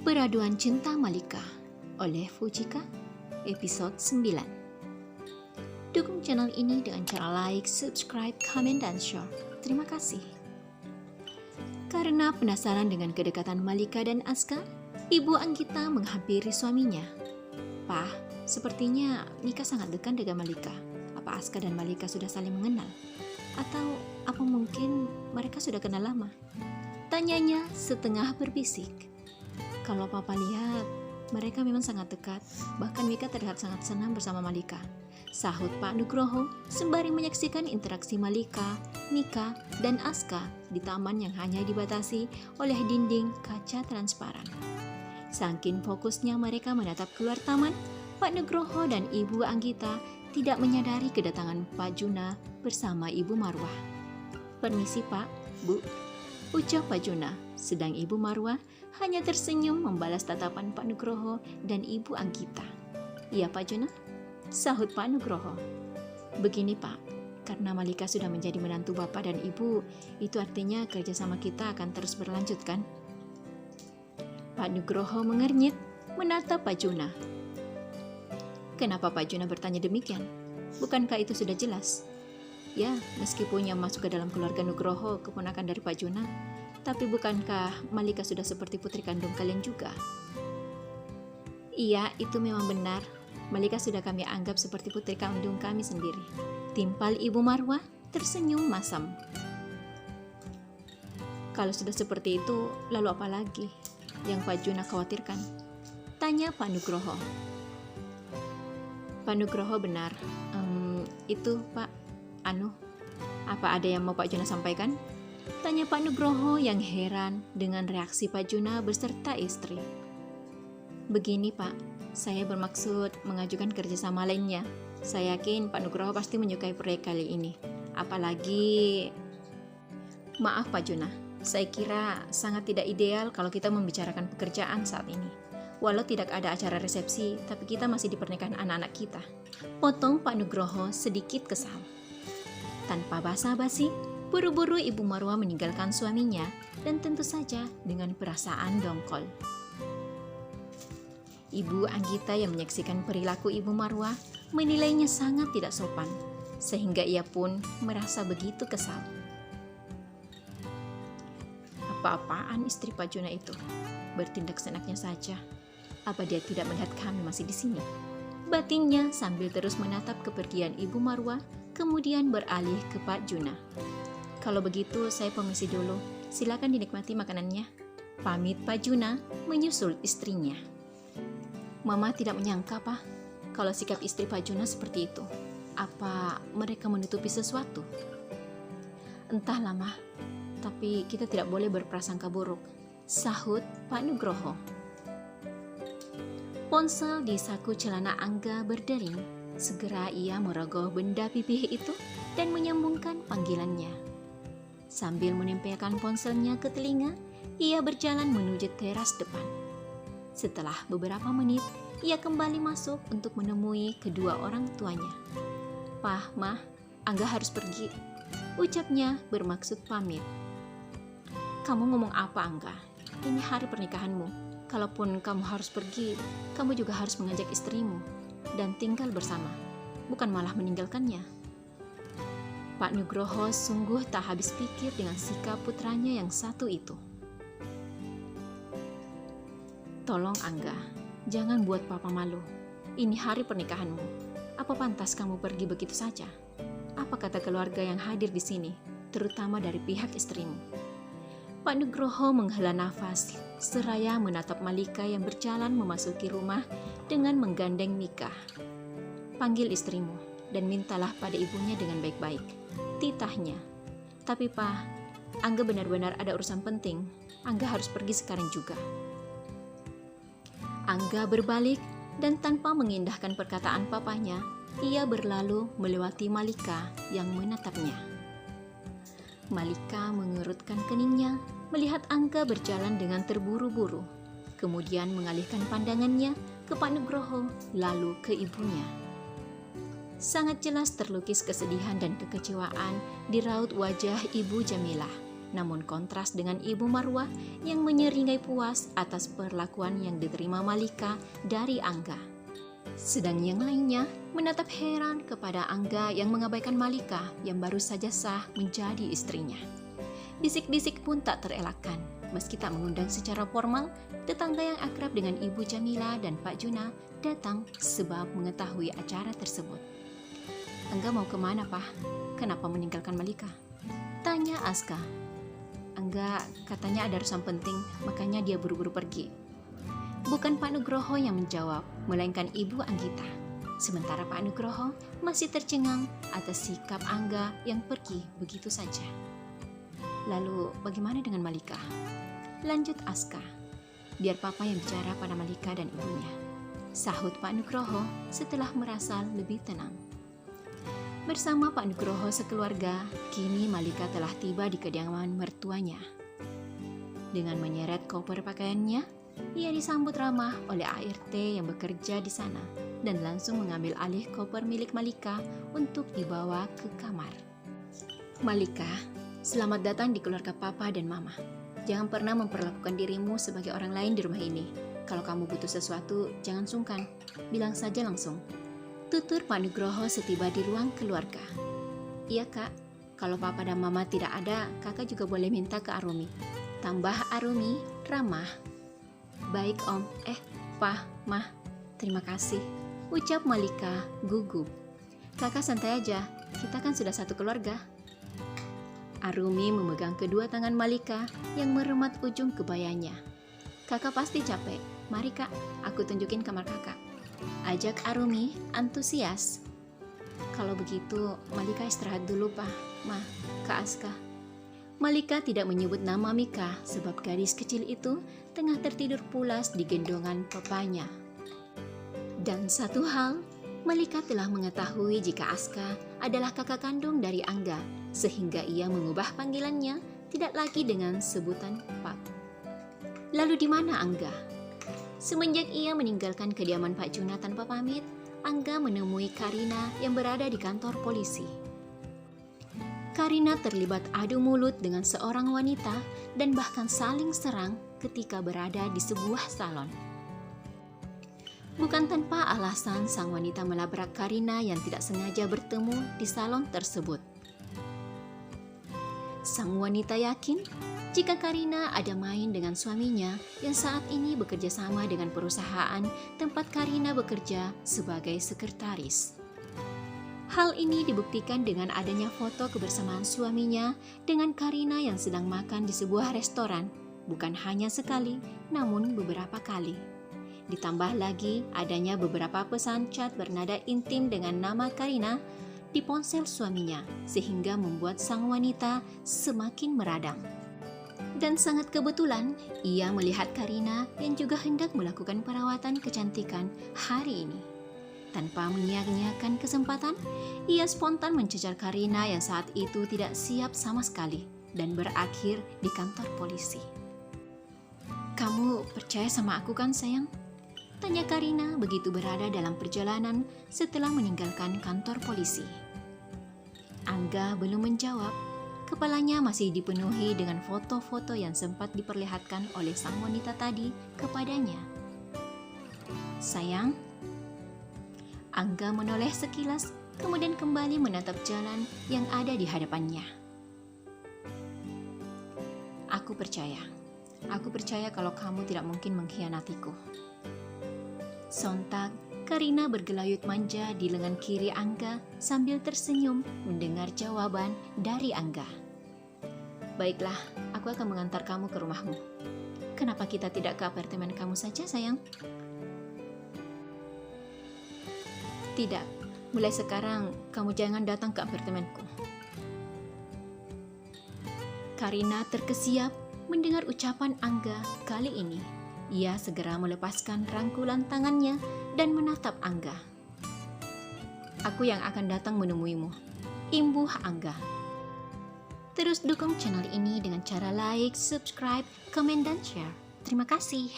Peraduan Cinta Malika oleh Fujika, episode 9. Dukung channel ini dengan cara like, subscribe, komen, dan share. Terima kasih. Karena penasaran dengan kedekatan Malika dan Aska, Ibu Anggita menghampiri suaminya. "Pak, sepertinya Mika sangat dekat dengan Malika. Apa Aska dan Malika sudah saling mengenal? Atau apa mungkin mereka sudah kenal lama?" Tanyanya setengah berbisik. "Kalau Papa lihat, mereka memang sangat dekat. Bahkan Mika terlihat sangat senang bersama Malika," sahut Pak Nugroho sembari menyaksikan interaksi Malika, Mika, dan Aska di taman yang hanya dibatasi oleh dinding kaca transparan. Saking fokusnya mereka menatap keluar taman, Pak Nugroho dan Ibu Anggita tidak menyadari kedatangan Pak Juna bersama Ibu Marwah. "Permisi Pak, Bu," ucap Pak Juna, sedang Ibu Marwah hanya tersenyum membalas tatapan Pak Nugroho dan Ibu Anggita. "Iya Pak Juna," sahut Pak Nugroho. "Begini Pak, karena Malika sudah menjadi menantu Bapak dan Ibu, itu artinya kerjasama kita akan terus berlanjut kan?" Pak Nugroho mengernyit menatap Pak Juna. "Kenapa Pak Juna bertanya demikian? Bukankah itu sudah jelas? Ya, meskipun yang masuk ke dalam keluarga Nugroho keponakan dari Pak Juna, tapi bukankah Malika sudah seperti putri kandung kalian juga?" "Iya, itu memang benar. Malika sudah kami anggap seperti putri kandung kami sendiri," timpal Ibu Marwah tersenyum masam. "Kalau sudah seperti itu, lalu apa lagi yang Pak Juna khawatirkan?" tanya Pak Nugroho. Pak Nugroho benar. Itu Pak, apa ada yang mau Pak Juna sampaikan?" tanya Pak Nugroho yang heran dengan reaksi Pak Juna beserta istri. "Begini Pak, saya bermaksud mengajukan kerjasama lainnya. Saya yakin Pak Nugroho pasti menyukai proyek kali ini. Apalagi..." "Maaf Pak Juna, saya kira sangat tidak ideal kalau kita membicarakan pekerjaan saat ini. Walau tidak ada acara resepsi, tapi kita masih di pernikahan anak-anak kita," potong Pak Nugroho sedikit kesal. Tanpa basa-basi, buru-buru Ibu Marwah meninggalkan suaminya dan tentu saja dengan perasaan dongkol. Ibu Anggita yang menyaksikan perilaku Ibu Marwah menilainya sangat tidak sopan, sehingga ia pun merasa begitu kesal. Apa-apaan istri Pak Juna itu? Bertindak seenaknya saja. Apa dia tidak melihat kami masih di sini? Batinnya sambil terus menatap kepergian Ibu Marwah, kemudian beralih ke Pak Juna. "Kalau begitu saya permisi dulu. Silakan dinikmati makanannya," pamit Pak Juna menyusul istrinya. "Mama tidak menyangka Pak, kalau sikap istri Pak Juna seperti itu. Apa mereka menutupi sesuatu?" "Entahlah Ma, tapi kita tidak boleh berprasangka buruk," sahut Pak Nugroho. Ponsel di saku celana Angga berdering. Segera ia merogoh benda pipih itu dan menyambungkan panggilannya. Sambil menempelkan ponselnya ke telinga, ia berjalan menuju teras depan. Setelah beberapa menit, ia kembali masuk untuk menemui kedua orang tuanya. "Pah, Mah, Angga harus pergi," ucapnya bermaksud pamit. "Kamu ngomong apa Angga? Ini hari pernikahanmu. Kalaupun kamu harus pergi, kamu juga harus mengajak istrimu dan tinggal bersama, bukan malah meninggalkannya." Pak Nugroho sungguh tak habis pikir dengan sikap putranya yang satu itu. "Tolong Angga, jangan buat Papa malu. Ini hari pernikahanmu. Apa pantas kamu pergi begitu saja? Apa kata keluarga yang hadir di sini, terutama dari pihak istrimu?" Pak Nugroho menghela nafas seraya menatap Malika yang berjalan memasuki rumah dengan menggandeng Mika. "Panggil istrimu dan mintalah pada ibunya dengan baik-baik," titahnya. "Tapi Pak, Angga benar-benar ada urusan penting. Angga harus pergi sekarang juga." Angga berbalik dan tanpa mengindahkan perkataan papanya, ia berlalu melewati Malika yang menatapnya. Malika mengerutkan keningnya melihat Angga berjalan dengan terburu-buru, kemudian mengalihkan pandangannya ke Pak Nugroho lalu ke ibunya. Sangat jelas terlukis kesedihan dan kekecewaan di raut wajah Ibu Jamilah namun kontras dengan Ibu Marwah yang menyeringai puas atas perlakuan yang diterima Malika dari Angga. Sedang yang lainnya menatap heran kepada Angga yang mengabaikan Malika yang baru saja sah menjadi istrinya. Bisik-bisik pun tak terelakkan, meski tak mengundang secara formal, tetangga yang akrab dengan Ibu Jamila dan Pak Juna datang sebab mengetahui acara tersebut. "Angga mau kemana, Pak? Kenapa meninggalkan Malika?" tanya Aska. "Angga katanya ada urusan penting, makanya dia buru-buru pergi." Bukan Pak Nugroho yang menjawab, melainkan Ibu Anggita. Sementara Pak Nugroho masih tercengang atas sikap Angga yang pergi begitu saja. "Lalu bagaimana dengan Malika?" lanjut Aska. "Biar Papa yang bicara pada Malika dan ibunya," sahut Pak Nugroho setelah merasa lebih tenang. Bersama Pak Nugroho sekeluarga, kini Malika telah tiba di kediaman mertuanya. Dengan menyeret koper pakaiannya, ia disambut ramah oleh ART yang bekerja di sana dan langsung mengambil alih koper milik Malika untuk dibawa ke kamar. "Malika, selamat datang di keluarga Papa dan Mama. Jangan pernah memperlakukan dirimu sebagai orang lain di rumah ini. Kalau kamu butuh sesuatu, jangan sungkan. Bilang saja langsung," tutur Pak Nugroho setiba di ruang keluarga. "Iya, Kak. Kalau Papa dan Mama tidak ada, Kakak juga boleh minta ke Arumi," tambah Arumi ramah. "Baik, Om. Pak, Mah, terima kasih," ucap Malika gugup. "Kakak santai aja, kita kan sudah satu keluarga." Arumi memegang kedua tangan Malika yang meremat ujung kebayanya. "Kakak pasti capek. Mari, Kak, aku tunjukin kamar kakak," ajak Arumi antusias. "Kalau begitu, Malika istirahat dulu, Pak, Ma, Kak Aska." Malika tidak menyebut nama Mika sebab gadis kecil itu tengah tertidur pulas di gendongan papanya. Dan satu hal, Malika telah mengetahui jika Aska adalah kakak kandung dari Angga, sehingga ia mengubah panggilannya tidak lagi dengan sebutan Pak. Lalu di mana Angga? Semenjak ia meninggalkan kediaman Pak Juna tanpa pamit, Angga menemui Karina yang berada di kantor polisi. Karina terlibat adu mulut dengan seorang wanita dan bahkan saling serang ketika berada di sebuah salon. Bukan tanpa alasan sang wanita melabrak Karina yang tidak sengaja bertemu di salon tersebut. Sang wanita yakin jika Karina ada main dengan suaminya yang saat ini bekerja sama dengan perusahaan tempat Karina bekerja sebagai sekretaris. Hal ini dibuktikan dengan adanya foto kebersamaan suaminya dengan Karina yang sedang makan di sebuah restoran, bukan hanya sekali, namun beberapa kali. Ditambah lagi adanya beberapa pesan chat bernada intim dengan nama Karina di ponsel suaminya, sehingga membuat sang wanita semakin meradang. Dan sangat kebetulan, ia melihat Karina yang juga hendak melakukan perawatan kecantikan hari ini. Tanpa menyia-nyiakan kesempatan, ia spontan mencecar Karina yang saat itu tidak siap sama sekali dan berakhir di kantor polisi. "Kamu percaya sama aku kan, sayang?" tanya Karina begitu berada dalam perjalanan setelah meninggalkan kantor polisi. Angga belum menjawab. Kepalanya masih dipenuhi dengan foto-foto yang sempat diperlihatkan oleh sang wanita tadi kepadanya. "Sayang?" Angga menoleh sekilas, kemudian kembali menatap jalan yang ada di hadapannya. Aku percaya kalau kamu tidak mungkin mengkhianatiku." Sontak, Karina bergelayut manja di lengan kiri Angga sambil tersenyum mendengar jawaban dari Angga. "Baiklah, aku akan mengantar kamu ke rumahmu. Kenapa kita tidak ke apartemen kamu saja, sayang?" "Tidak, mulai sekarang kamu jangan datang ke apartemenku." Karina terkesiap mendengar ucapan Angga kali ini. Ia segera melepaskan rangkulan tangannya dan menatap Angga. "Aku yang akan datang menemuimu," imbuh Angga. Terus dukung channel ini dengan cara like, subscribe, komen, dan share. Terima kasih.